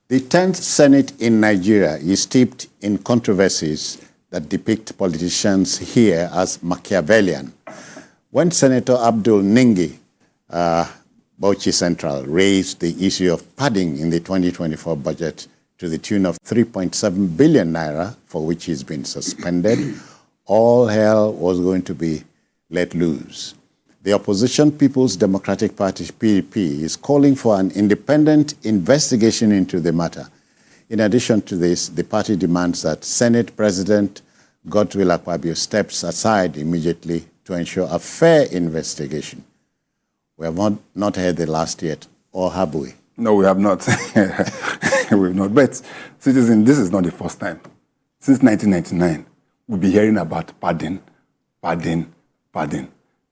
The 10th Senate in Nigeria is steeped in controversies that depict politicians here as Machiavellian. When Senator Abdul Ningi, Bauchi Central, raised the issue of padding in the 2024 budget to the tune of 3.7 billion naira, for which he's been suspended, all hell was going to be let loose. The opposition People's Democratic Party, PDP, is calling for an independent investigation into the matter. In addition to this, the party demands that Senate President Godswill Akpabio steps aside immediately to ensure a fair investigation. We have not heard the last yet, or have we? No, we have not. We have not. But, citizen, this is not the first time. Since 1999, we'll be hearing about padding.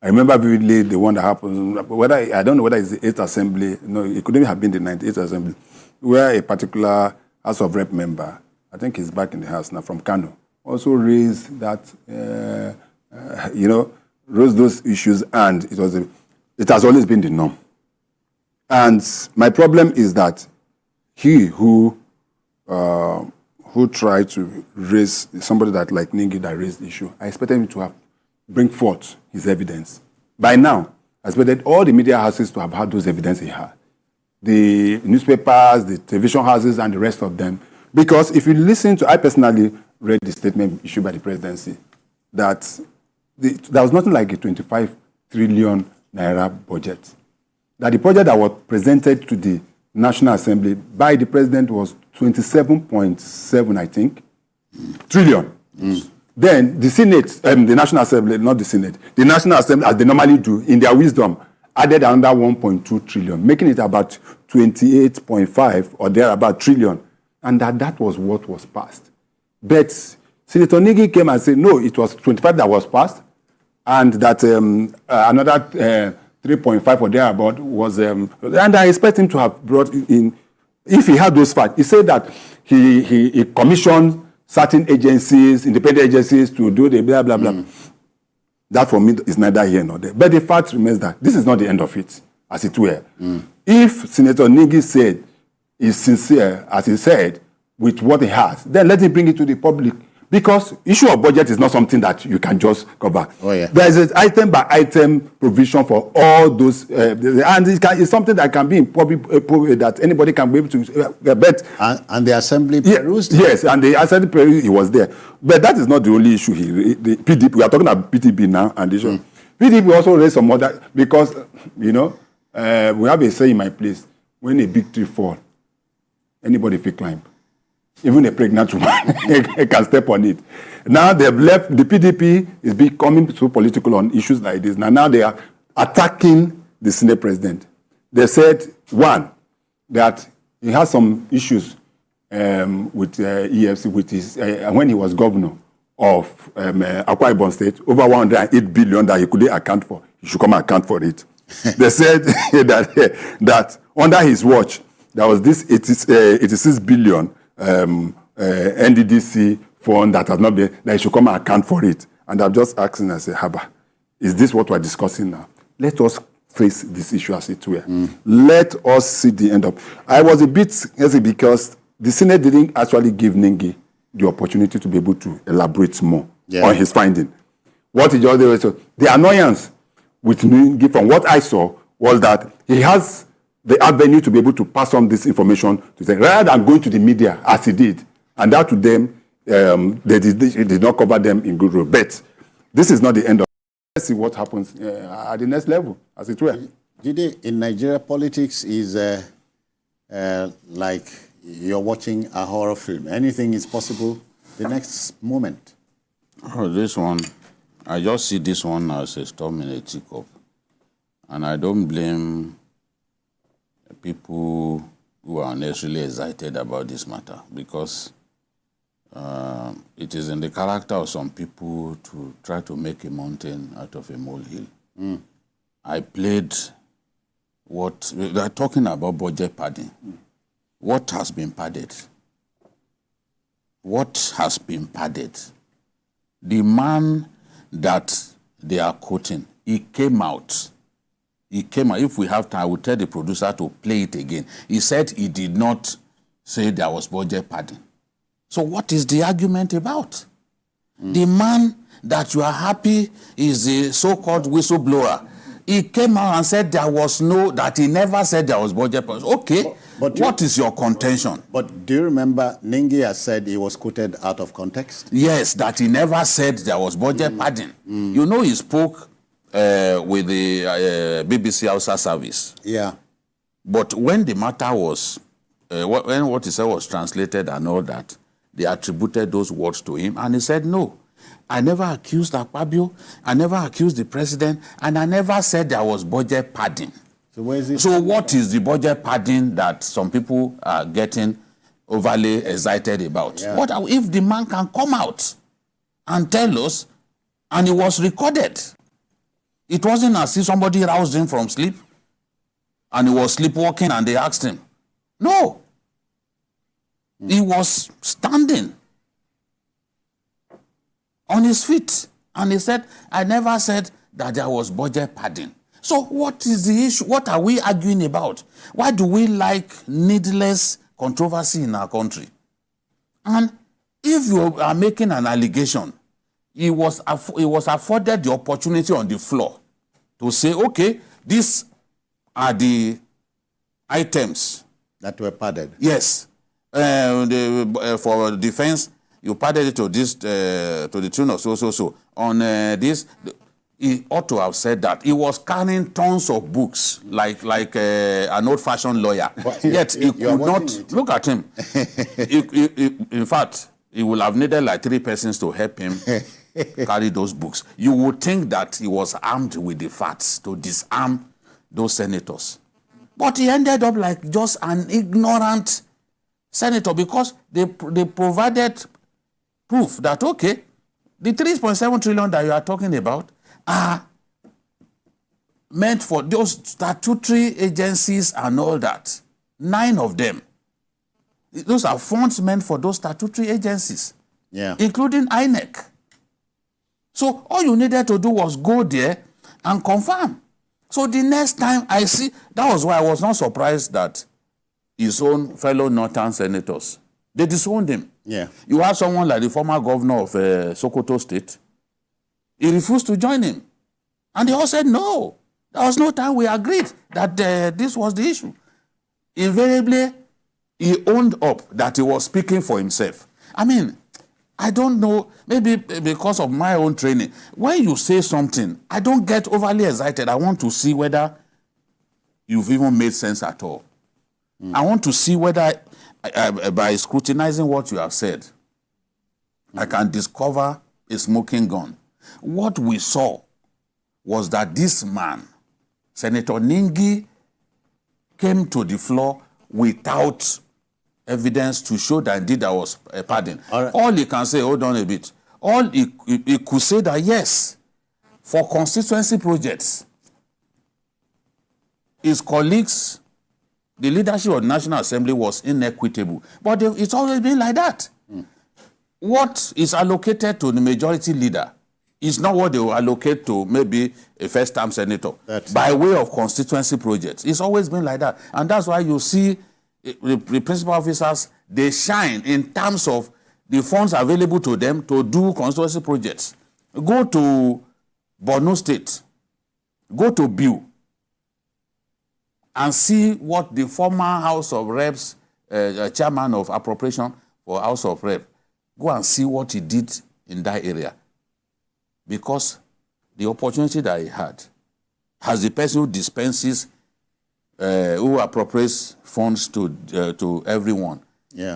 I remember vividly the one that happened, I don't know whether it's the 8th Assembly, no, it couldn't have been the 98th Assembly, where a particular House of Rep member, I think he's back in the House now, from Kano, also raised that, raised those issues, and it has always been the norm. And my problem is that he who tried to raise somebody that like Ningi that raised the issue, I expected him to bring forth his evidence. By now, I expected all the media houses to have had those evidence he had. The newspapers, the television houses, and the rest of them. Because if you listen to, I personally read the statement issued by the presidency, that there was nothing like a 25 trillion naira budget. That the budget that was presented to the National Assembly by the president was 27.7, I think, trillion. Then the Senate, the National Assembly, not the Senate, the National Assembly, as they normally do, in their wisdom, added another 1.2 trillion, making it about 28.5 or thereabout trillion. And that was what was passed. But Senator Ningi came and said, no, it was 25 that was passed, and that another 3.5 or thereabout was, and I expect him to have brought in, if he had those facts, he said that he commissioned certain agencies, independent agencies, to do the blah, blah, blah. That for me is neither here nor there. But the fact remains that this is not the end of it, as it were. If Senator Ningi said is sincere, as he said, with what he has, then let him bring it to the public. Because issue of budget is not something that you can just cover. Oh, yeah. There is an item-by-item provision for all those, and it's something that can be in public, that anybody can be able to bet. And the Assembly perused? Yes, and the Assembly perused, he was there. But that is not the only issue here. The PDP, we are talking about PDP now, and the issue. PDP also raised some other, because, we have a say in my place, when a big tree falls, anybody can climb. Even a pregnant woman can step on it. Now they've left, the PDP is becoming so political on issues like this. Now they are attacking the Senate president. They said, one, that he has some issues with EFC, with his, when he was governor of Akpabio State, over 108 billion that he couldn't account for. He should come and account for it. They said that under his watch, there was this 86 billion NDDC fund that has not been, that he should come and account for it. And I'm just asking, I say, Haba, is this what we're discussing now? Let us face this issue as it were. Let us see the end of. I was a bit hesitant because the Senate didn't actually give Ningi the opportunity to be able to elaborate more on his finding. What he just did, so the annoyance with Ningi, from what I saw, was that he has the avenue to be able to pass on this information to them, rather than going to the media as he did. And that to them, they did not cover them in good role. But this is not the end of it. Let's see what happens at the next level, as it were. Jide, in Nigeria, politics is like you're watching a horror film. Anything is possible the next moment. Oh, this one, I just see this one as a storm in a teacup. And I don't blame people who are necessarily excited about this matter, because it is in the character of some people to try to make a mountain out of a molehill. I played what, we are talking about budget padding. What has been padded? What has been padded? The man that they are quoting, he came out. If we have time, I will tell the producer to play it again. He said he did not say there was budget padding. So what is the argument about? The man that you are happy is the so-called whistleblower. He came out and said that he never said there was budget padding. Okay, but what is your contention? But do you remember Ningi has said he was quoted out of context? Yes, that he never said there was budget padding. You know, he spoke with the BBC Hausa service. Yeah. But when the matter was, when what he said was translated and all that, they attributed those words to him, and he said, no, I never accused Akpabio, I never accused the president, and I never said there was budget padding. So where is it? So what is the budget padding that some people are getting overly excited about? Yeah. What if the man can come out and tell us, and it was recorded? It wasn't as if somebody roused him from sleep and he was sleepwalking and they asked him. No. He was standing on his feet and he said, I never said that there was budget padding. So what is the issue? What are we arguing about? Why do we like needless controversy in our country? And if you are making an allegation, he was afforded the opportunity on the floor to say, okay, these are the items that were padded. Yes. For defense, you padded it to this to the tune of so. On this, he ought to have said that. He was carrying tons of books like an old-fashioned lawyer. Yet he could not look at him. In fact, he would have needed like 3 persons to help him carry those books. You would think that he was armed with the facts to disarm those senators. But he ended up like just an ignorant senator because they provided proof that, okay, the 3.7 trillion that you are talking about are meant for those statutory agencies and all that. 9 of them. Those are funds meant for those statutory agencies, including INEC. So all you needed to do was go there and confirm. So the next time I see, that was why I was not surprised that his own fellow northern senators, they disowned him. Yeah. You have someone like the former governor of Sokoto State. He refused to join him. And they all said, no, there was no time we agreed that this was the issue. Invariably, he owned up that he was speaking for himself. I mean, I don't know, maybe because of my own training. When you say something, I don't get overly excited. I want to see whether you've even made sense at all. I want to see whether, by scrutinizing what you have said, I can discover a smoking gun. What we saw was that this man, Senator Ningi, came to the floor without evidence to show that indeed there was a padding. All he can say, hold on a bit, all he could say that yes, for constituency projects, his colleagues, the leadership of the National Assembly was inequitable. But it's always been like that. What is allocated to the majority leader is not what they will allocate to maybe a first-time senator. By way of constituency projects. It's always been like that. And that's why you see the principal officers, they shine in terms of the funds available to them to do constituency projects. Go to Borno State, go to Biu, and see what the former House of Reps, chairman of appropriation for House of Reps, go and see what he did in that area. Because the opportunity that he had, as the person who dispenses, who appropriates funds to everyone,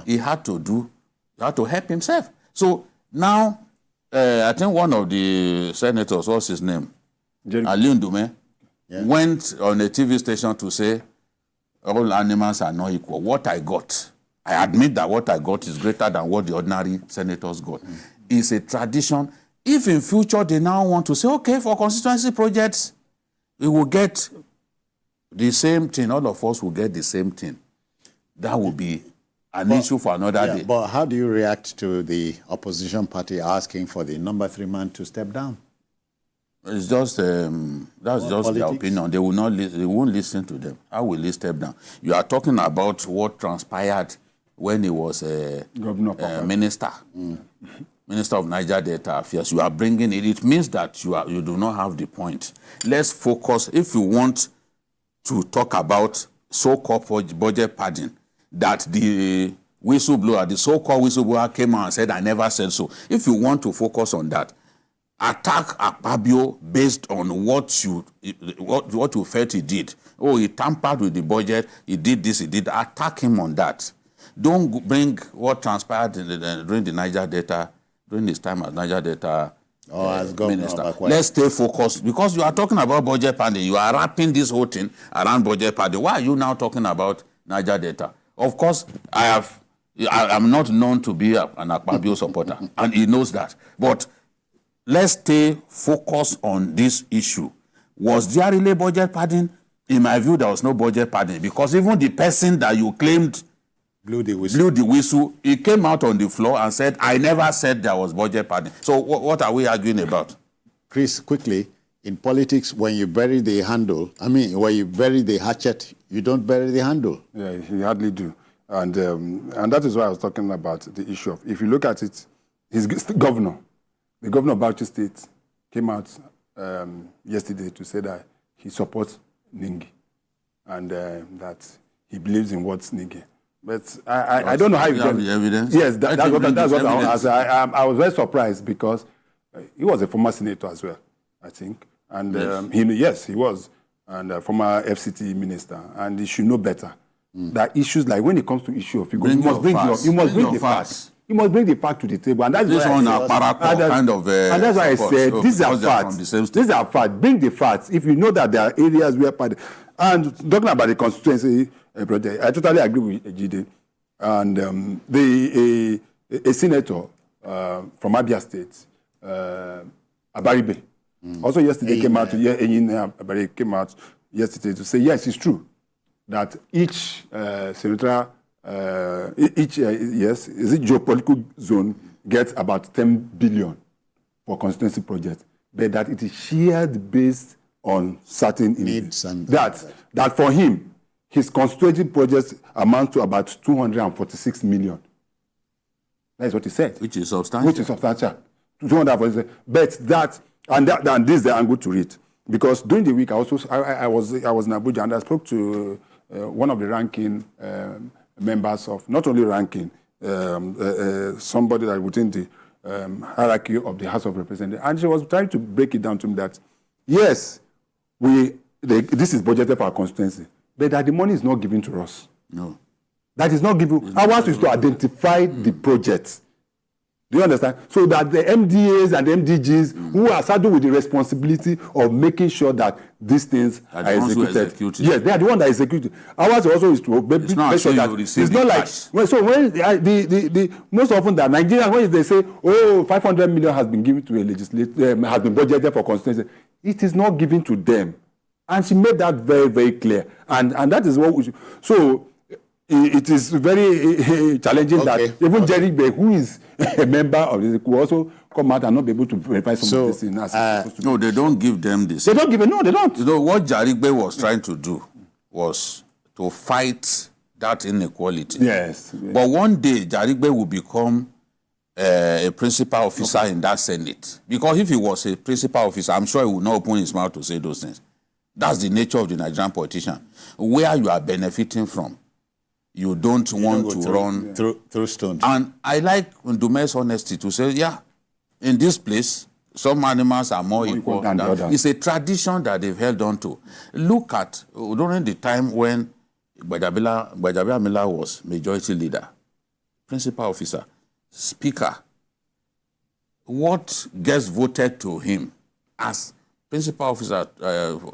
he had to help himself. So now, I think one of the senators, what's his name? Aliun Dume, went on a TV station to say, all animals are not equal. What I got, I admit that what I got is greater than what the ordinary senators got. It's a tradition. If in future they now want to say, okay, for constituency projects, we will get the same thing, all of us will get the same thing. That will be an issue for another day. But how do you react to the opposition party asking for the number 3 man to step down? It's just that's just politics. Their opinion. They will not. They won't listen to them. How will they step down? You are talking about what transpired when he was a minister. Minister of Niger Delta Affairs. You are bringing it. It means that you do not have the point. Let's focus. If you want to talk about so-called budget padding, that the whistleblower, the so-called whistleblower came out and said, I never said so. If you want to focus on that, attack Akpabio based on what you felt he did. Oh, he tampered with the budget, he did this, he did. Attack him on that. Don't bring what transpired during the Niger Delta, during his time as Niger Delta minister. Let's stay focused, because you are talking about budget padding. You are wrapping this whole thing around budget padding. Why are you now talking about Niger Delta? Of course, I'm not known to be an Akpabio supporter, and he knows that. But let's stay focused on this issue. Was there really budget padding? In my view, there was no budget padding, because even the person that you claimed blew the whistle, he came out on the floor and said, I never said there was budget padding. So what are we arguing about? Chris, quickly, in politics, when you bury the handle, when you bury the hatchet, you don't bury the handle. Yeah, you hardly do. And that is why I was talking about the issue of, if you look at it, his governor, the governor of Bauchi State came out yesterday to say that he supports Ningi and that he believes in what's Ningi. But I don't know how you have the evidence. Yes, that's what I was very surprised, because he was a former senator as well, I think. And yes, he was. And former FCT minister. And he should know better. That issues like, when it comes to issue of figures, you must bring the facts. You must bring the fact to the table. And that's this one are kind of and that's why I said, these are facts. These are facts. Bring the facts. If you know that there are areas where... And talking about the constituency project, I totally agree with Jide. And a senator from Abia State, Abaribe, also yesterday came out yesterday to say, yes, it's true that each senatorial, geopolitical zone gets about 10 billion for constituency projects, but that it is shared based on certain needs. And that for him, his constituency projects amount to about 246 million. That is what he said. Which is substantial. 246. But and this is the angle to it. Because during the week, I was in Abuja, and I spoke to one of the ranking members of, not only ranking, somebody that within the hierarchy of the House of Representatives. And she was trying to break it down to me that, yes, this is budgeted for our constituency, but that the money is not given to us. No. That is not given. Ours is to identify the projects. Do you understand? So that the MDAs and MDGs who are saddled with the responsibility of making sure that these things are executed. Yes, they are the ones that execute. Ours also is to make sure that it's not like... So when most often that Nigerians, when they say, 500 million has been given to a legislature, has been budgeted for constituency, it is not given to them. And she made that very, very clear. And that is what we should... So it is very challenging that even Jerry Bay, who is a member of this, could also come out and not be able to verify some of this thing. No, they don't give them this. They don't give it. No, they don't. You know, what Jarigbe was trying to do was to fight that inequality. Yes. But one day, Jarigbe will become a principal officer in that Senate. Because if he was a principal officer, I'm sure he would not open his mouth to say those things. That's the nature of the Nigerian politician. Where you are benefiting from, you don't want to run through stones. And I like Ndume's honesty to say, in this place, some animals are more equal than others. It's a tradition that they've held on to. Look at, during the time when Gbajabila Miller was majority leader, principal officer, speaker, what gets voted to him as principal officer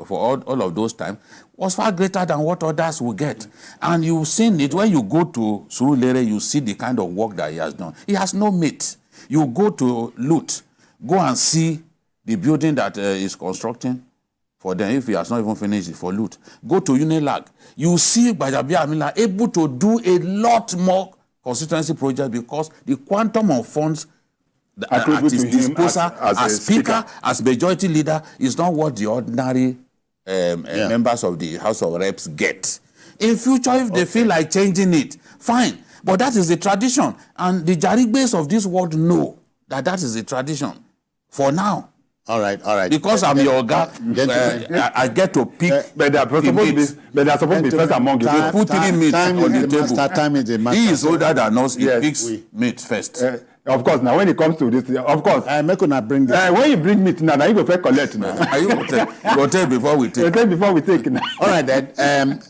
for all of those times was far greater than what others will get. And you've seen it when you go to Surulere, you see the kind of work that he has done. He has no mate. You go to Lut, go and see the building that is constructing for them, if he has not even finished it for Lut. Go to Unilag. You see Gbajabila Amila able to do a lot more constituency projects because the quantum of funds at his disposal as speaker, as majority leader, is not what the ordinary members of the House of Reps get. In future, if they feel like changing it, fine. But that is the tradition. And the Jarigbes of this world know that that is the tradition for now. All right, all right. Because I'm your guy, I get to pick. But they are supposed to be first among you. We put 3 meats on the table. Time is the master. He is older than us. He Yes. picks meat first. Of course, now when it comes to this, of course. Make una bring this. When you bring meat now you go first collect now. You go take before we take. You take before we take now. All right then.